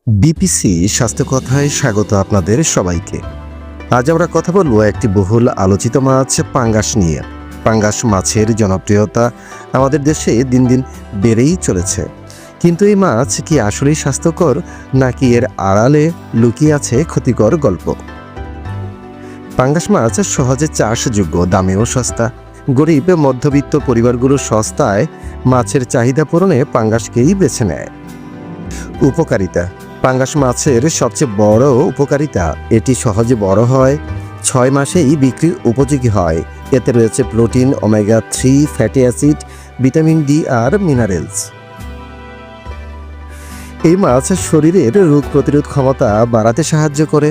BPC স্বাস্থ্য কথায় স্বাগত আপনাদের সবাইকে। আজ আমরা কথা বলবো একটি বহুল আলোচিত মাছ পাঙ্গাস নিয়ে। পাঙ্গাস মাছের জনপ্রিয়তা আমাদের দেশে দিন দিন বেড়েই চলেছে, কিন্তু এই মাছ কি আসলেই স্বাস্থ্যকর, নাকি এর আড়ালে লুকিয়ে আছে ক্ষতিকর গল্প? পাঙ্গাস মাছ সহজে চাষযোগ্য, দামেও সস্তা। গরিব মধ্যবিত্ত পরিবারগুলো সস্তায় মাছের চাহিদা পূরণে পাঙ্গাসকেই বেছে নেয়। উপকারিতা: পাঙ্গাস মাছের সবচেয়ে বড় উপকারিতা এটি সহজে বড় হয়, 6 মাসেই বিক্রির উপযোগী হয়। এতে রয়েছে protein, omega 3 fatty acid, vitamin D আর মিনারেলস। এই মাছ শরীরের রোগ প্রতিরোধ ক্ষমতা বাড়াতে সাহায্য করে।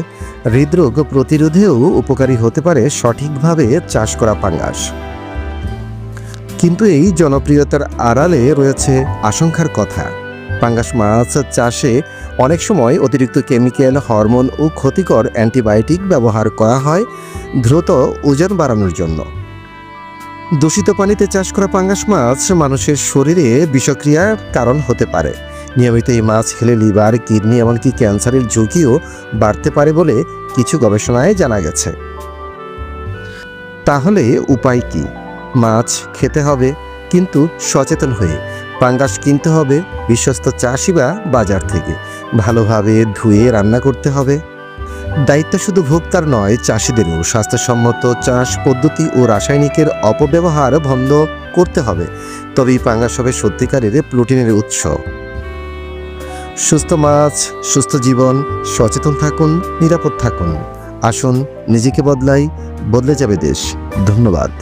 হৃদরোগ প্রতিরোধেও উপকারী হতে পারে সঠিকভাবে চাষ করা পাঙ্গাস। কিন্তু এই জনপ্রিয়তার আড়ালে রয়েছে আশঙ্কার কথা। পাঙ্গাস মাছ চাষে অনেক সময় অতিরিক্ত কেমিক্যাল, হরমোন ও ক্ষতিকর অ্যান্টিবায়োটিক ব্যবহার করা হয় দ্রুত ওজন বাড়ানোর জন্য। দূষিত পানিতে চাষ করা পাঙ্গাস মাছ মানুষের শরীরে বিষক্রিয়ার কারণ হতে পারে। নিয়মিত এই মাছ খেলে লিভার, কিডনি এমনকি ক্যান্সারের ঝুঁকিও বাড়তে পারে বলে কিছু গবেষণায় জানা গেছে। তাহলে উপায় কি? মাছ খেতে হবে, কিন্তু সচেতন হয়ে। পাঙ্গাস কিনতে হবে বিশ্বস্ত চাষি বা বাজার থেকে। ভালোভাবে ধুয়ে রান্না করতে হবে। দায়িত্ব শুধু ভোক্তার নয়, চাষিদেরও। স্বাস্থ্যসম্মত চাষ পদ্ধতি ও রাসায়নিকের অপব্যবহার বন্ধ করতে হবে, তবেই পাঙ্গাস হবে সত্যিকারের প্রোটিনের উৎস। সুস্থ মাছ, সুস্থ জীবন। সচেতন থাকুন, নিরাপদ থাকুন। আসুন নিজেকে বদলাই, বদলে যাবে দেশ। ধন্যবাদ।